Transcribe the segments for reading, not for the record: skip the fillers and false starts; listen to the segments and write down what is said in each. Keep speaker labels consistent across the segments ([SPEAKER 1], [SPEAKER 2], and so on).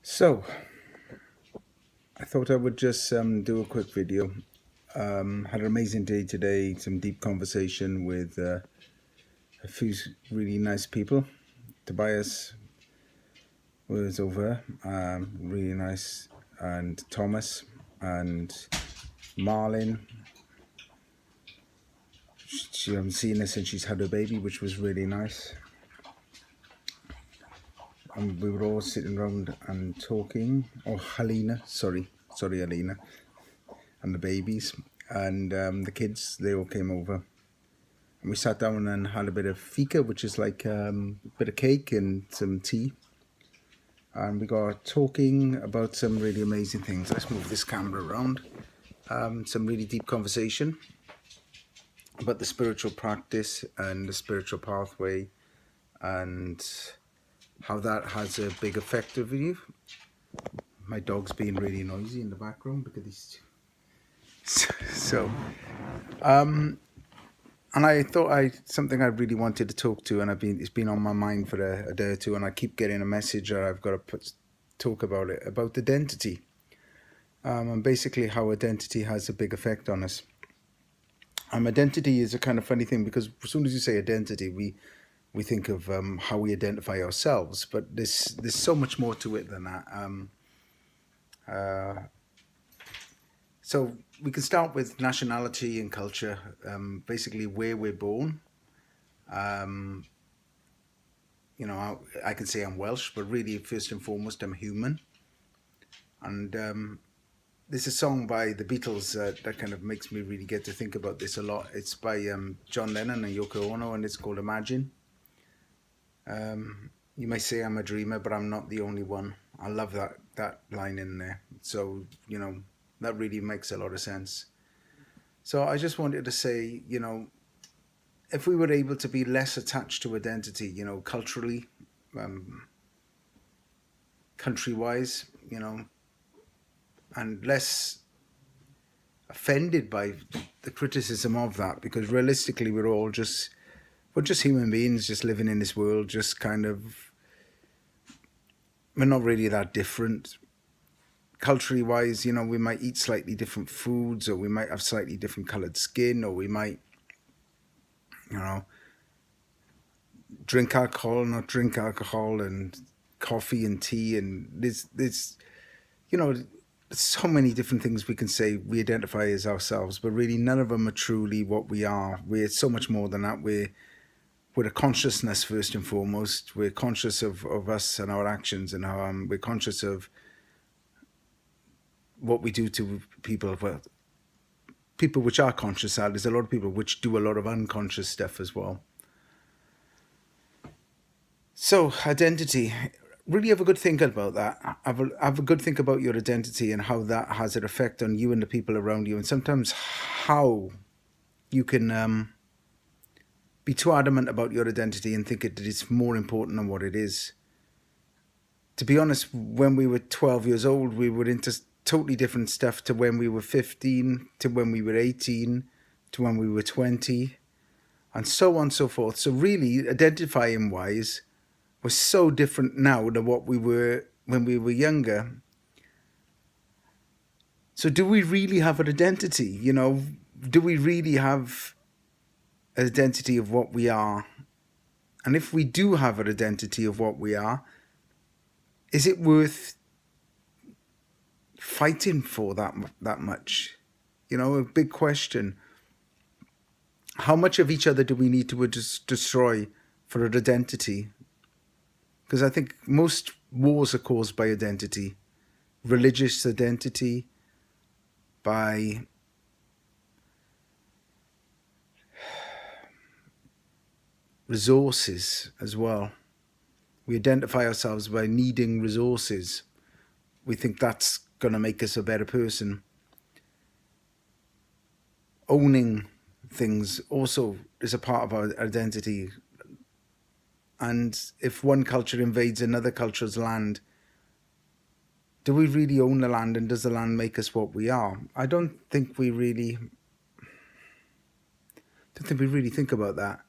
[SPEAKER 1] So, I thought I would just do a quick video. Had an amazing day today, some deep conversation with a few really nice people. Tobias was over, really nice, and Thomas and Marlin. She hasn't seen her since she's had her baby, which was really nice. And we were all sitting around and talking. Oh, Helena, sorry, Helena, and the babies. And the kids, they all came over. And we sat down and had a bit of fika, which is like a bit of cake and some tea. And we got talking about some really amazing things. Let's move this camera around. Some really deep conversation about the spiritual practice and the spiritual pathway and how that has a big effect over you. My dog's being really noisy in the background because he's so and I thought something I really wanted to talk to, and it's been on my mind for a day or two, and I keep getting a message that I've got to talk about it, about identity, and basically how identity has a big effect on us. Identity is a kind of funny thing because as soon as you say identity, we think of how we identify ourselves, but there's so much more to it than that. So we can start with nationality and culture, basically where we're born. I can say I'm Welsh, but really, first and foremost, I'm human. And there's a song by the Beatles that kind of makes me really get to think about this a lot. It's by John Lennon and Yoko Ono, and it's called Imagine. You may say I'm a dreamer, but I'm not the only one. I love that line in there. So, that really makes a lot of sense. So I just wanted to say, if we were able to be less attached to identity, culturally, country-wise, and less offended by the criticism of that, because realistically we're just human beings just living in this world, just kind of, we're not really that different. Culturally wise, we might eat slightly different foods, or we might have slightly different colored skin, or we might, drink alcohol, not drink alcohol, and coffee and tea, and there's so many different things we can say we identify as ourselves, but really none of them are truly what we are. We're so much more than that. We're a consciousness first and foremost. We're conscious of us and our actions, and we're conscious of what we do to people. Well, people which are conscious, there's a lot of people which do a lot of unconscious stuff as well. So identity, really have a good think about that. Have a good think about your identity and how that has an effect on you and the people around you, and sometimes how you can be too adamant about your identity and think it's more important than what it is. To be honest, when we were 12 years old, we were into totally different stuff to when we were 15, to when we were 18, to when we were 20, and so on and so forth. So really, identifying wise, we're so different now than what we were when we were younger. So do we really have an identity? Do we really have an identity of what we are? And if we do have an identity of what we are, is it worth fighting for that much? A big question. How much of each other do we need to destroy for an identity? Because I think most wars are caused by identity, religious identity, by resources as well. We identify ourselves by needing resources. We think that's going to make us a better person. Owning things also is a part of our identity. And if one culture invades another culture's land, do we really own the land, and does the land make us what we are? I don't think we really think about that.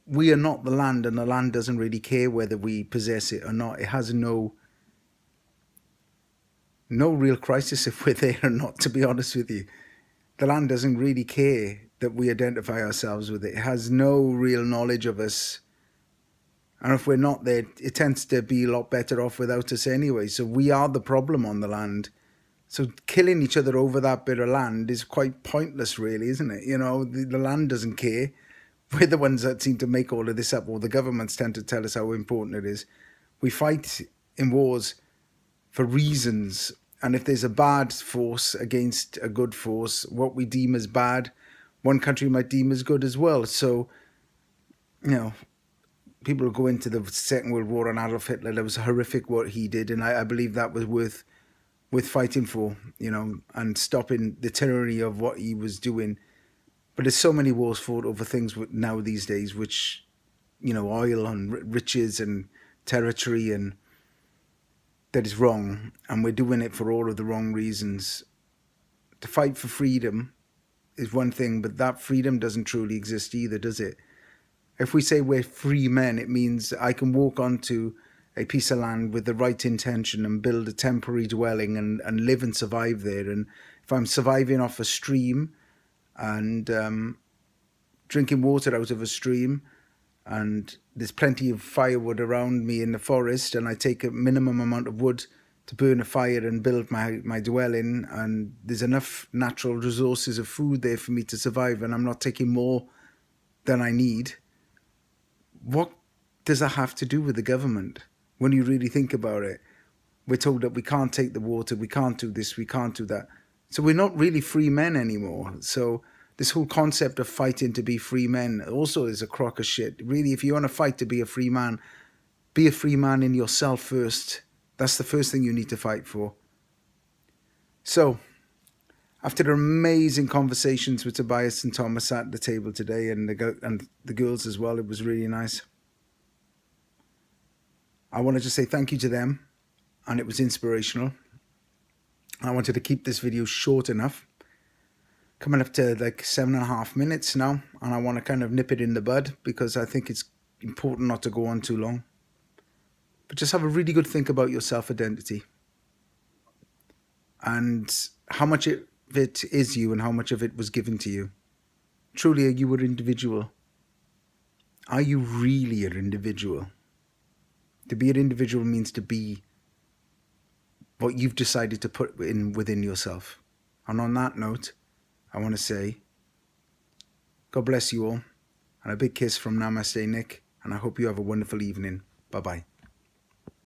[SPEAKER 1] we are not the land, and the land doesn't really care whether we possess it or not. It has no real crisis if we're there or not, to be honest with you. The land doesn't really care that we identify ourselves with it. It has no real knowledge of us. And if we're not there, it tends to be a lot better off without us anyway. So we are the problem on the land. So killing each other over that bit of land is quite pointless, really, isn't it? You know, the land doesn't care. We're the ones that seem to make all of this up, or the governments tend to tell us how important it is. We fight in wars for reasons. And if there's a bad force against a good force, what we deem as bad, one country might deem as good as well. So, you know, people go into the Second World War on Adolf Hitler. It was horrific what he did, and I believe that was worth fighting for, you know, and stopping the tyranny of what he was doing. But there's so many wars fought over things now these days, which, you know, oil and riches and territory, and that is wrong, and we're doing it for all of the wrong reasons. To fight for freedom is one thing, but that freedom doesn't truly exist either, does it? If we say we're free men, it means I can walk onto a piece of land with the right intention and build a temporary dwelling and live and survive there. And if I'm surviving off a stream and drinking water out of a stream, and there's plenty of firewood around me in the forest, and I take a minimum amount of wood to burn a fire and build my dwelling, and there's enough natural resources of food there for me to survive, and I'm not taking more than I need, what does that have to do with the government? When you really think about it, we're told that we can't take the water, we can't do this, we can't do that. So we're not really free men anymore. So this whole concept of fighting to be free men also is a crock of shit. Really, if you want to fight to be a free man in yourself first. That's the first thing you need to fight for. So, after the amazing conversations with Tobias and Thomas at the table today, and the girls as well, it was really nice. I wanted to say thank you to them, and it was inspirational. I wanted to keep this video short enough. Coming up to like 7.5 minutes now, and I want to kind of nip it in the bud because I think it's important not to go on too long. But just have a really good think about your self-identity and how much of it is you and how much of it was given to you. Truly, are you an individual? Are you really an individual? To be an individual means to be what you've decided to put within yourself. And on that note, I want to say, God bless you all, and a big kiss from Namaste Nick, and I hope you have a wonderful evening. Bye-bye.